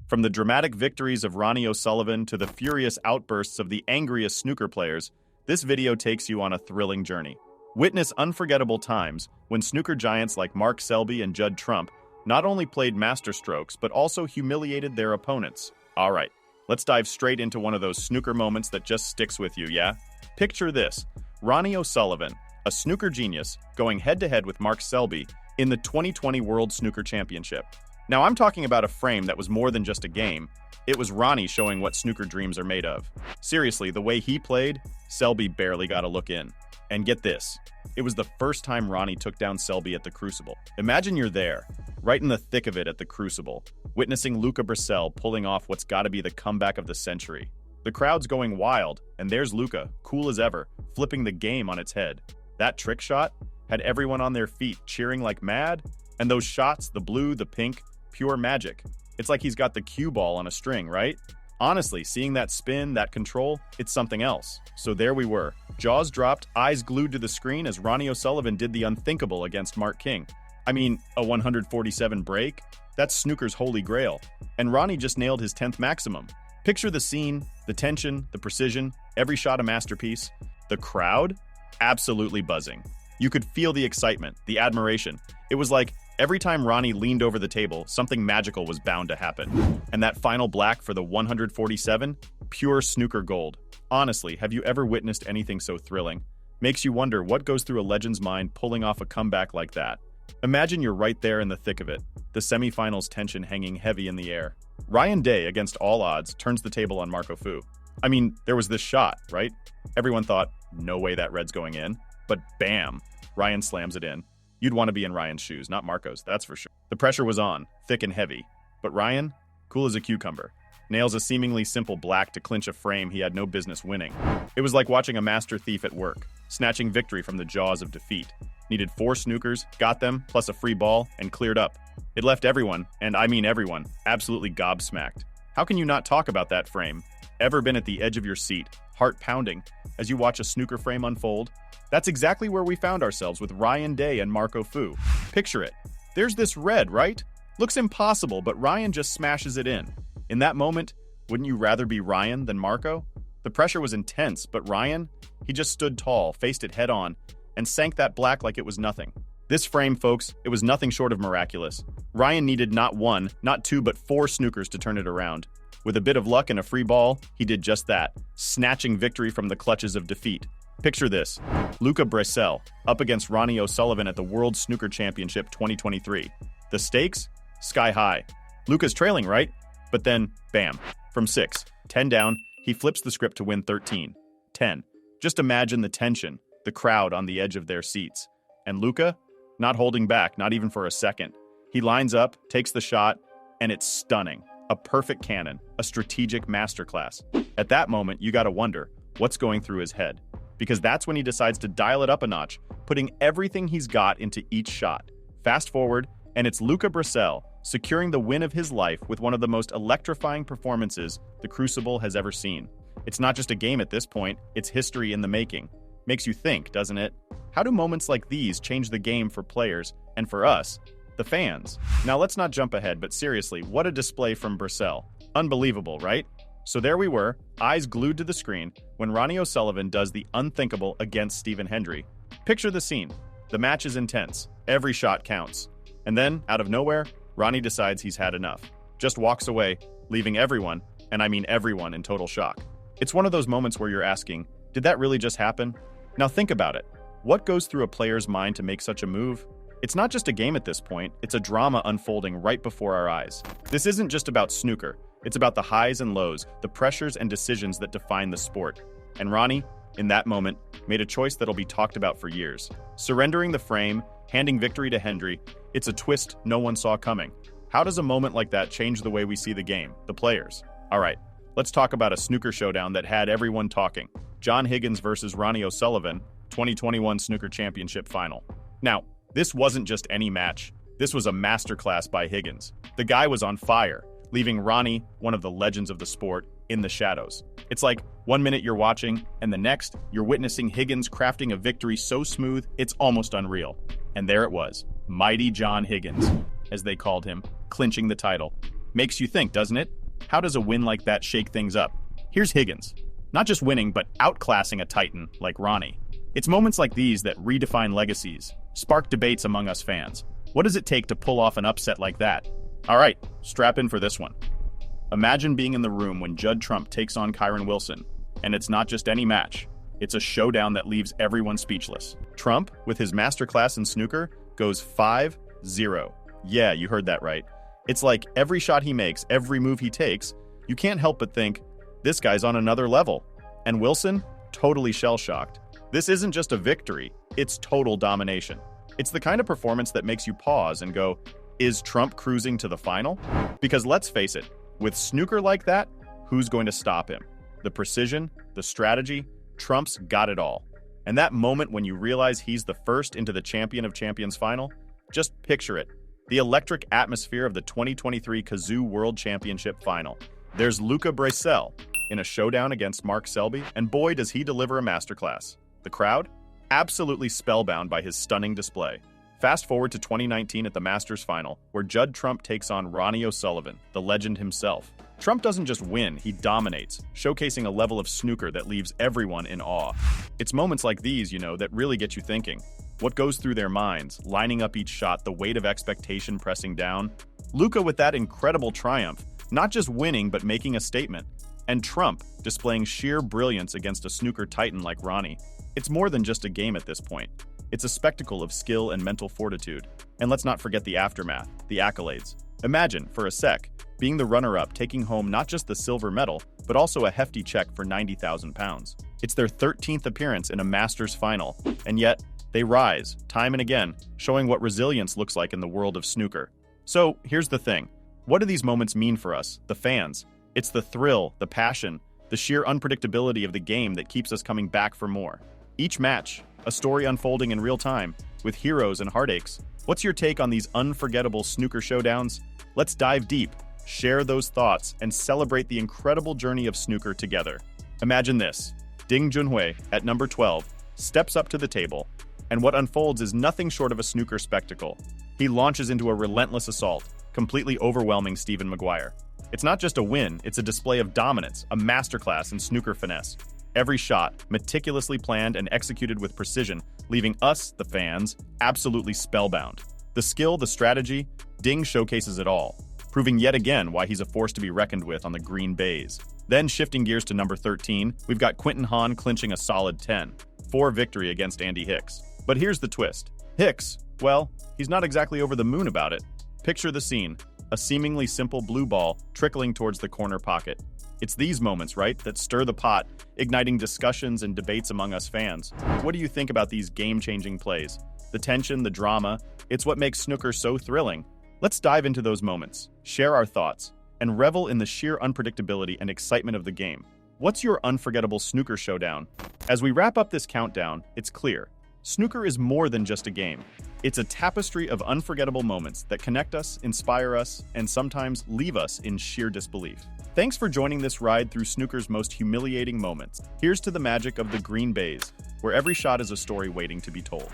From the dramatic victories of Ronnie O'Sullivan to the furious outbursts of the angriest snooker players, this video takes you on a thrilling journey. Witness unforgettable times when snooker giants like Mark Selby and Judd Trump not only played masterstrokes but also humiliated their opponents. All right, let's dive straight into one of those snooker moments that just sticks with you, yeah? Picture this: Ronnie O'Sullivan, a snooker genius, going head-to-head with Mark Selby in the 2020 World Snooker Championship. Now, I'm talking about a frame that was more than just a game. It was Ronnie showing what snooker dreams are made of. Seriously, the way he played, Selby barely got a look in. And get this, it was the first time Ronnie took down Selby at the Crucible. Imagine you're there, right in the thick of it at the Crucible, witnessing Luca Brecel pulling off what's gotta be the comeback of the century. The crowd's going wild, and there's Luca, cool as ever, flipping the game on its head. That trick shot had everyone on their feet cheering like mad, and those shots, the blue, the pink, pure magic. It's like he's got the cue ball on a string, right? Honestly, seeing that spin, that control, it's something else. So there we were, jaws dropped, eyes glued to the screen as Ronnie O'Sullivan did the unthinkable against Mark King. I mean, a 147 break? That's snooker's holy grail. And Ronnie just nailed his 10th maximum. Picture the scene, the tension, the precision, every shot a masterpiece. The crowd? Absolutely buzzing. You could feel the excitement, the admiration. It was like every time Ronnie leaned over the table, something magical was bound to happen. And that final black for the 147? Pure snooker gold. Honestly, have you ever witnessed anything so thrilling? Makes you wonder what goes through a legend's mind pulling off a comeback like that. Imagine you're right there in the thick of it, the semifinals tension hanging heavy in the air. Ryan Day, against all odds, turns the table on Marco Fu. I mean, there was this shot, right? Everyone thought, no way that red's going in. But bam, Ryan slams it in. You'd want to be in Ryan's shoes, not Marco's, that's for sure. The pressure was on, thick and heavy. But Ryan, cool as a cucumber, nails a seemingly simple black to clinch a frame he had no business winning. It was like watching a master thief at work, snatching victory from the jaws of defeat. Needed 4 snookers, got them, plus a free ball, and cleared up. It left everyone, and I mean everyone, absolutely gobsmacked. How can you not talk about that frame? Ever been at the edge of your seat, heart pounding, as you watch a snooker frame unfold? That's exactly where we found ourselves with Ryan Day and Marco Fu. Picture it. There's this red, right? Looks impossible, but Ryan just smashes it in. In that moment, wouldn't you rather be Ryan than Marco? The pressure was intense, but Ryan, he just stood tall, faced it head on, and sank that black like it was nothing. This frame, folks, it was nothing short of miraculous. Ryan needed not 1, not 2, but 4 snookers to turn it around. With a bit of luck and a free ball, he did just that, snatching victory from the clutches of defeat. Picture this: Luca Brecel up against Ronnie O'Sullivan at the World Snooker Championship 2023. The stakes? Sky high. Luca's trailing, right? But then, bam, from 6, 10 down, he flips the script to win 13. 10. Just imagine the tension, the crowd on the edge of their seats. And Luca, not holding back, not even for a second. He lines up, takes the shot, and it's stunning. A perfect cannon, a strategic masterclass. At that moment, you gotta wonder, what's going through his head? Because that's when he decides to dial it up a notch, putting everything he's got into each shot. Fast forward, and it's Luca Brecel securing the win of his life with one of the most electrifying performances the Crucible has ever seen. It's not just a game at this point, it's history in the making. Makes you think, doesn't it? How do moments like these change the game for players and for us, the fans? Now let's not jump ahead, but seriously, what a display from Brecel. Unbelievable, right? So there we were, eyes glued to the screen, when Ronnie O'Sullivan does the unthinkable against Stephen Hendry. Picture the scene. The match is intense. Every shot counts. And then, out of nowhere, Ronnie decides he's had enough. Just walks away, leaving everyone, and I mean everyone, in total shock. It's one of those moments where you're asking, did that really just happen? Now think about it. What goes through a player's mind to make such a move? It's not just a game at this point, it's a drama unfolding right before our eyes. This isn't just about snooker. It's about the highs and lows, the pressures and decisions that define the sport. And Ronnie, in that moment, made a choice that'll be talked about for years. Surrendering the frame, handing victory to Hendry, it's a twist no one saw coming. How does a moment like that change the way we see the game, the players? All right, let's talk about a snooker showdown that had everyone talking. John Higgins versus Ronnie O'Sullivan, 2021 Snooker Championship Final. Now, this wasn't just any match. This was a masterclass by Higgins. The guy was on fire, leaving Ronnie, one of the legends of the sport, in the shadows. It's like 1 minute you're watching, and the next, you're witnessing Higgins crafting a victory so smooth, it's almost unreal. And there it was, Mighty John Higgins, as they called him, clinching the title. Makes you think, doesn't it? How does a win like that shake things up? Here's Higgins. Not just winning, but outclassing a titan like Ronnie. It's moments like these that redefine legacies, spark debates among us fans. What does it take to pull off an upset like that? All right, strap in for this one. Imagine being in the room when Judd Trump takes on Kyren Wilson, and it's not just any match. It's a showdown that leaves everyone speechless. Trump, with his masterclass in snooker, goes 5-0. Yeah, you heard that right. It's like every shot he makes, every move he takes, you can't help but think, this guy's on another level. And Wilson, totally shell-shocked. This isn't just a victory, it's total domination. It's the kind of performance that makes you pause and go, is Trump cruising to the final? Because let's face it, with snooker like that, who's going to stop him? The precision, the strategy, Trump's got it all. And that moment when you realize he's the first into the Champion of Champions final, just picture it. The electric atmosphere of the 2023 Kazoo World Championship final. There's Luca Bracel in a showdown against Mark Selby, and boy does he deliver a masterclass. The crowd? Absolutely spellbound by his stunning display. Fast forward to 2019 at the Masters final, where Judd Trump takes on Ronnie O'Sullivan, the legend himself. Trump doesn't just win, he dominates, showcasing a level of snooker that leaves everyone in awe. It's moments like these, that really get you thinking. What goes through their minds, lining up each shot, the weight of expectation pressing down? Luca with that incredible triumph, not just winning but making a statement. And Trump displaying sheer brilliance against a snooker titan like Ronnie. It's more than just a game at this point. It's a spectacle of skill and mental fortitude. And let's not forget the aftermath, the accolades. Imagine, for a sec, being the runner-up taking home not just the silver medal, but also a hefty check for £90,000. It's their 13th appearance in a Masters final, and yet, they rise, time and again, showing what resilience looks like in the world of snooker. So, here's the thing. What do these moments mean for us, the fans? It's the thrill, the passion, the sheer unpredictability of the game that keeps us coming back for more. Each match, a story unfolding in real time, with heroes and heartaches. What's your take on these unforgettable snooker showdowns? Let's dive deep, share those thoughts, and celebrate the incredible journey of snooker together. Imagine this. Ding Junhui, at number 12, steps up to the table, and what unfolds is nothing short of a snooker spectacle. He launches into a relentless assault, completely overwhelming Stephen Maguire. It's not just a win, it's a display of dominance, a masterclass in snooker finesse. Every shot, meticulously planned and executed with precision, leaving us, the fans, absolutely spellbound. The skill, the strategy, Ding showcases it all, proving yet again why he's a force to be reckoned with on the green baize. Then shifting gears to number 13, we've got Quinton Hahn clinching a solid 10-4 victory against Andy Hicks. But here's the twist. Hicks, well, he's not exactly over the moon about it. Picture the scene, a seemingly simple blue ball trickling towards the corner pocket. It's these moments, right, that stir the pot, igniting discussions and debates among us fans. What do you think about these game-changing plays? The tension, the drama, it's what makes snooker so thrilling. Let's dive into those moments, share our thoughts, and revel in the sheer unpredictability and excitement of the game. What's your unforgettable snooker showdown? As we wrap up this countdown, it's clear. Snooker is more than just a game. It's a tapestry of unforgettable moments that connect us, inspire us, and sometimes leave us in sheer disbelief. Thanks for joining this ride through snooker's most humiliating moments. Here's to the magic of the green baize, where every shot is a story waiting to be told.